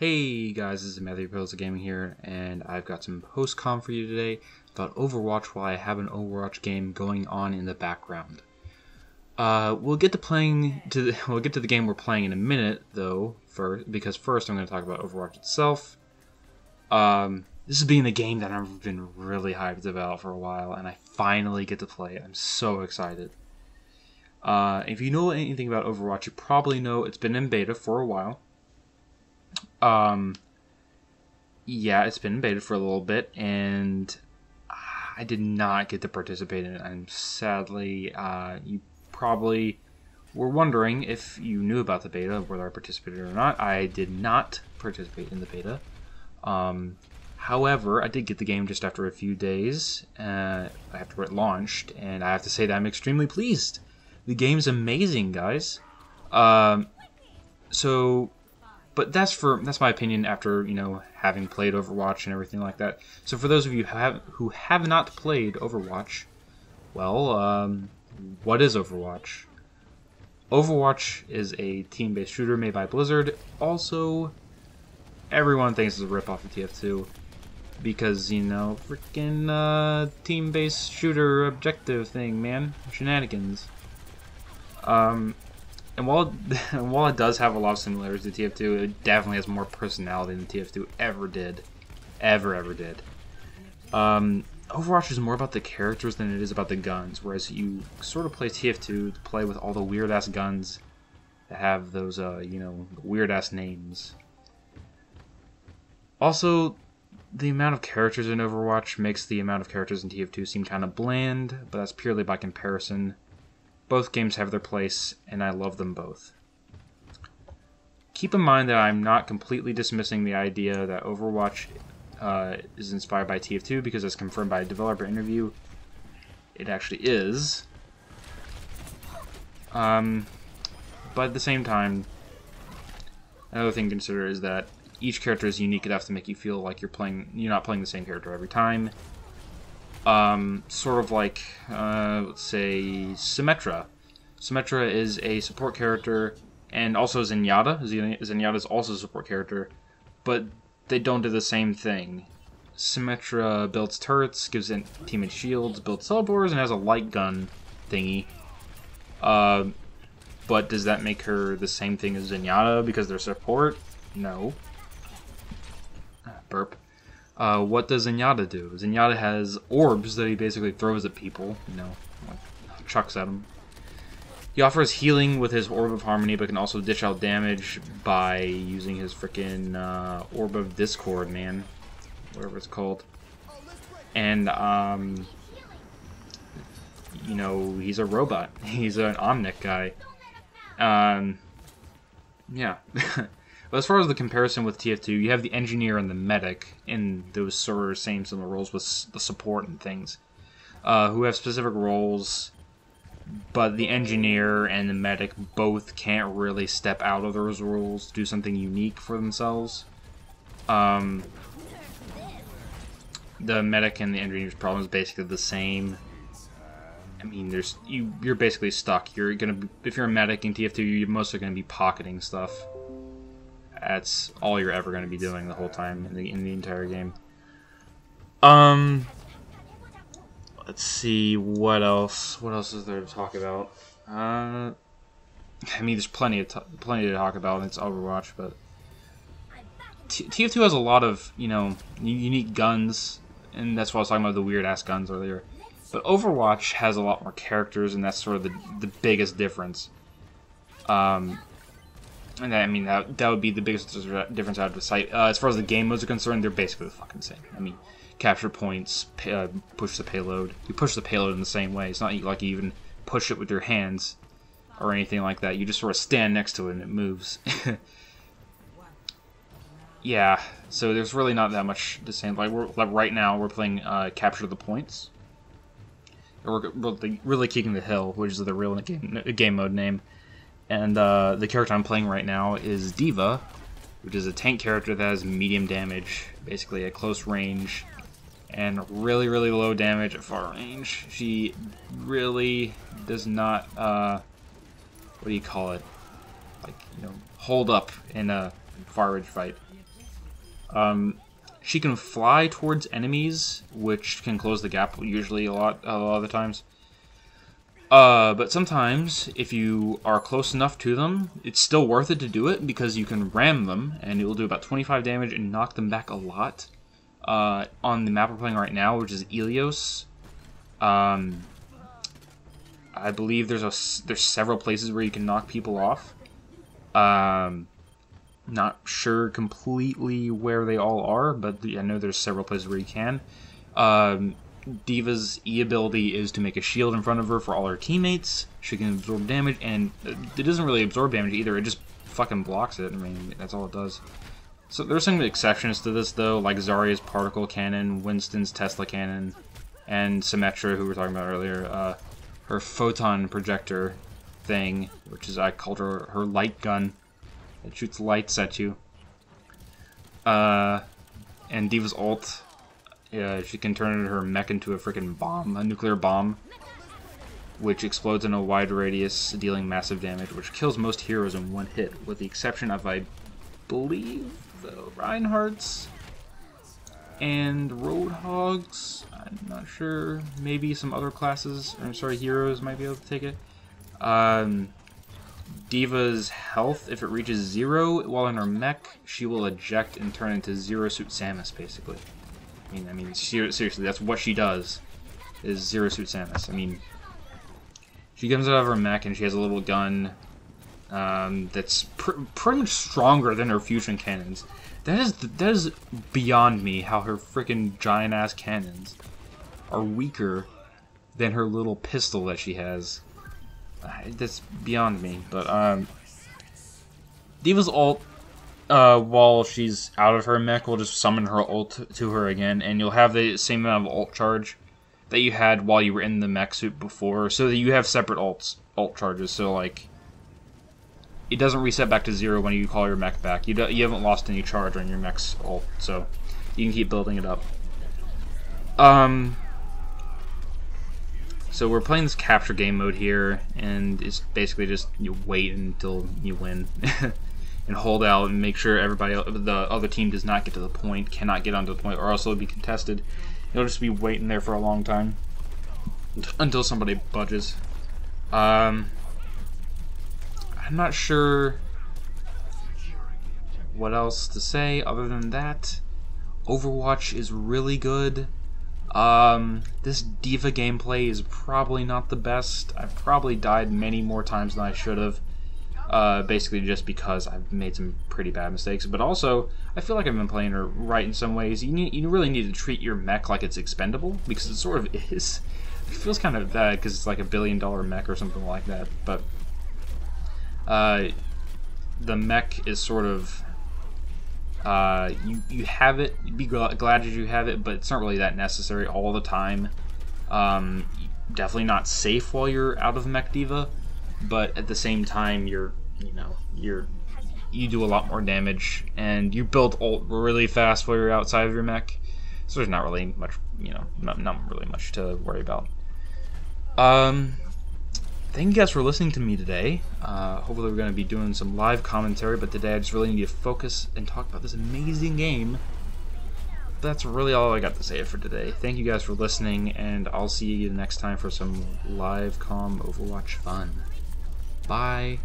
Hey guys, this is Matthew Pills of Gaming here, and I've got some post-com for you today about Overwatch while I have an Overwatch game going on in the background. We'll get to the game we're playing in a minute, though, because first I'm going to talk about Overwatch itself. This has been a game that I've been really hyped about for a while, and I finally get to play it. I'm so excited. If you know anything about Overwatch, you probably know it's been in beta for a while. Yeah, it's been in beta for a little bit, and I did not get to participate in it. And sadly, you probably were wondering if you knew about the beta, whether I participated or not. I did not participate in the beta. However, I did get the game just after a few days, after it launched, and I have to say that I'm extremely pleased. The game's amazing, guys. But that's my opinion after, having played Overwatch and everything like that. So for those of you who have not played Overwatch, well, what is Overwatch? Overwatch is a team-based shooter made by Blizzard. Also, everyone thinks it's a ripoff of TF2 because, freaking team-based shooter objective thing, man. Shenanigans. And while it does have a lot of similarities to TF2, it definitely has more personality than TF2 ever did. Ever did. Overwatch is more about the characters than it is about the guns, whereas you sort of play TF2 to play with all the weird-ass guns that have those, weird-ass names. Also, the amount of characters in Overwatch makes the amount of characters in TF2 seem kind of bland, but that's purely by comparison. Both games have their place, and I love them both. Keep in mind that I'm not completely dismissing the idea that Overwatch is inspired by TF2, because as confirmed by a developer interview, it actually is. But at the same time, another thing to consider is that each character is unique enough to make you feel like you're not playing the same character every time. Sort of like, let's say, Symmetra. Symmetra is a support character, and also Zenyatta. Zenyatta is also a support character, but they don't do the same thing. Symmetra builds turrets, gives teammates shields, builds teleporters, and has a light gun thingy. But does that make her the same thing as Zenyatta because they're support? No. Burp. What does Zenyatta do? Zenyatta has orbs that he basically throws at people, chucks at them. He offers healing with his Orb of Harmony, but can also dish out damage by using his frickin' Orb of Discord, man. Whatever it's called. And, he's a robot. He's an Omnic guy. Yeah. But as far as the comparison with TF2, you have the engineer and the medic in those sort of similar roles with the support and things, who have specific roles, but the engineer and the medic both can't really step out of those roles to do something unique for themselves. The medic and the engineer's problem is basically the same. I mean, you're basically stuck. If you're a medic in TF2, you're mostly gonna be pocketing stuff. That's all you're ever going to be doing the whole time in the entire game. Let's see, what else? What else is there to talk about? I mean, there's plenty to talk about. It's Overwatch, but TF2 has a lot of unique guns, and that's why I was talking about the weird ass guns earlier. But Overwatch has a lot more characters, and that's sort of the biggest difference. And I mean, that would be the biggest difference out of the sight. As far as the game modes are concerned, they're basically the fucking same. I mean, capture points, push the payload. You push the payload in the same way. It's not like you even push it with your hands or anything like that. You just sort of stand next to it and it moves. Yeah, so there's really not that much the same. Like right now, we're playing capture the points. We're really kicking the hill, which is the real game mode name. And the character I'm playing right now is D.Va, which is a tank character that has medium damage, basically at close range, and really low damage at far range. She really does not, what do you call it? Like, hold up in a far range fight. She can fly towards enemies, which can close the gap usually a lot of the times. But sometimes, if you are close enough to them, it's still worth it to do it because you can ram them, and it will do about 25 damage and knock them back a lot. On the map we're playing right now, which is Ilios, I believe there's several places where you can knock people off. Not sure completely where they all are, but I know there's several places where you can. D.Va's E ability is to make a shield in front of her for all her teammates. She can absorb damage, and it doesn't really absorb damage either, it just fucking blocks it. I mean, that's all it does. So there's some exceptions to this, though, like Zarya's particle cannon, Winston's Tesla cannon, and Symmetra, who we were talking about earlier, her photon projector thing, which is, I called her light gun. It shoots lights at you. And D.Va's ult, she can turn her mech into a freaking bomb, a nuclear bomb, which explodes in a wide radius, dealing massive damage, which kills most heroes in one hit, with the exception of, I believe, the Reinhardts and Roadhogs. I'm not sure. Maybe some other classes, or sorry, heroes might be able to take it. D.Va's health, if it reaches 0 while in her mech, she will eject and turn into Zero Suit Samus, basically. I mean, seriously, that's what she does, is Zero Suit Samus. I mean, she comes out of her mech and she has a little gun that's pretty much stronger than her fusion cannons. That is beyond me, how her freaking giant-ass cannons are weaker than her little pistol that she has. That's beyond me, but D.Va's ult, while she's out of her mech, will just summon her ult to her again, and you'll have the same amount of ult charge that you had while you were in the mech suit before, so that you have separate ult charges, so like, it doesn't reset back to 0 when you call your mech back. You haven't lost any charge on your mech's ult, so you can keep building it up. So we're playing this capture game mode here, and it's basically just you wait until you win, and hold out and make sure the other team does not get to the point, cannot get onto the point, or else it'll be contested. You'll just be waiting there for a long time until somebody budges. I'm not sure what else to say other than that. Overwatch is really good. This D.Va gameplay is probably not the best. I've probably died many more times than I should have. Basically just because I've made some pretty bad mistakes. But also, I feel like I've been playing her right in some ways. You really need to treat your mech like it's expendable, because it sort of is. It feels kind of bad because it's like $1 billion mech or something like that. But the mech is sort of... you have it, you'd be glad that you have it, but it's not really that necessary all the time. Definitely not safe while you're out of Mech D.Va, but at the same time, you do a lot more damage, and you build ult really fast while you're outside of your mech, so there's not really much, not really much to worry about. Thank you guys for listening to me today. Hopefully we're going to be doing some live commentary, but today I just really need to focus and talk about this amazing game. That's really all I got to say for today. Thank you guys for listening, and I'll see you next time for some live comm Overwatch fun. Bye,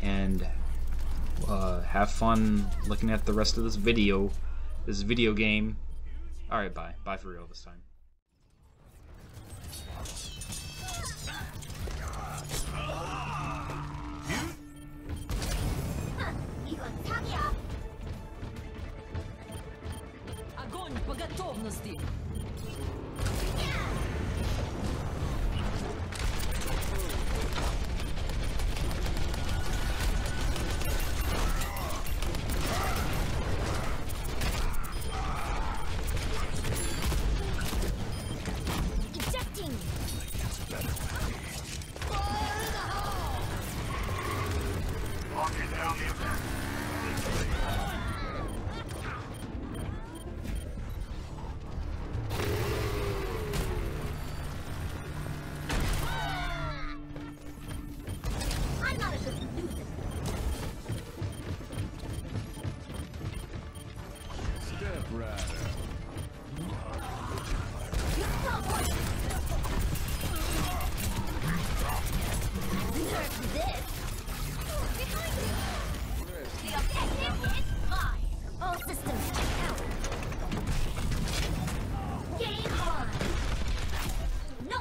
and have fun looking at the rest of this video game. Alright, bye. Bye for real this time. Огонь по готовности! All systems check out. Game on. No.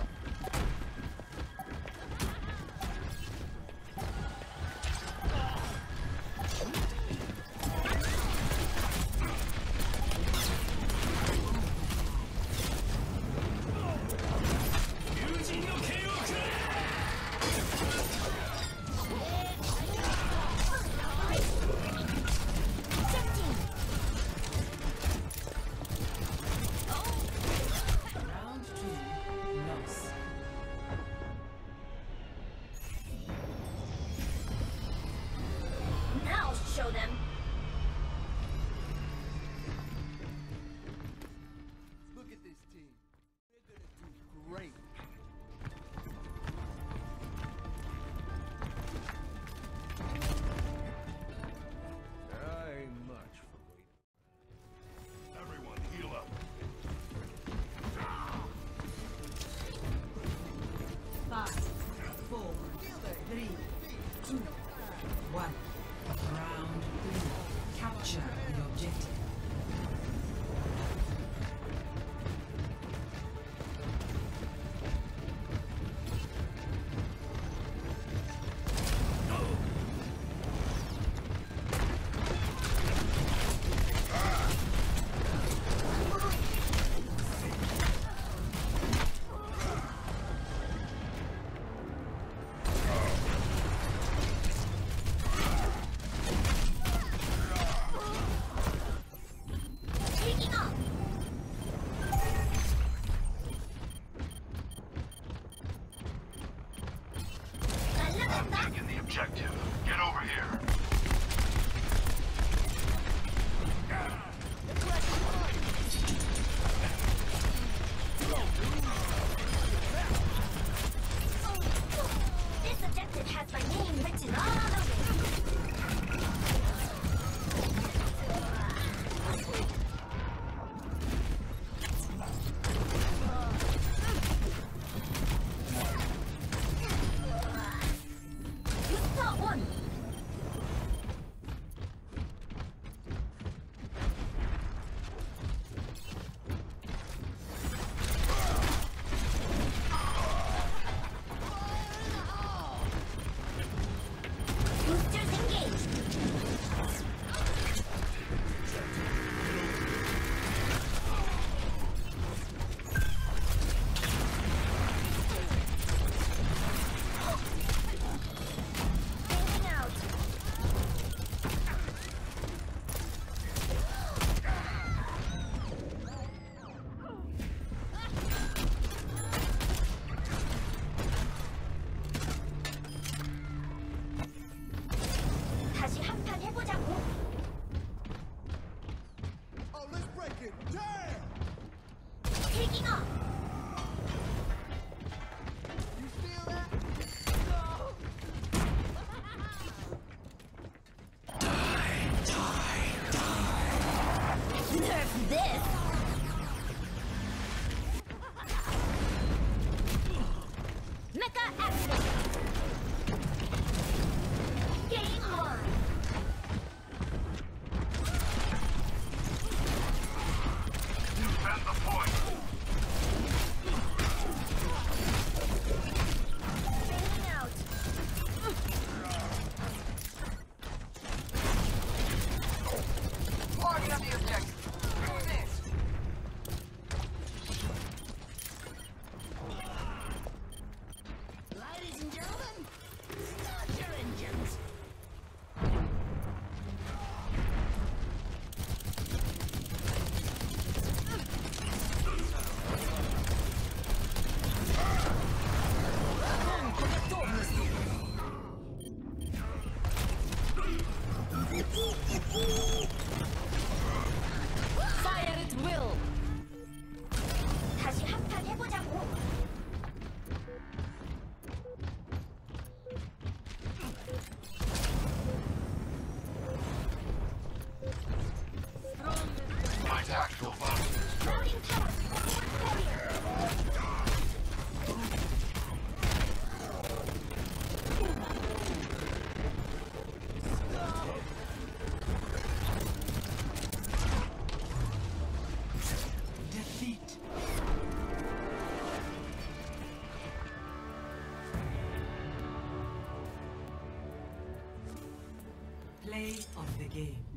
Play of the game.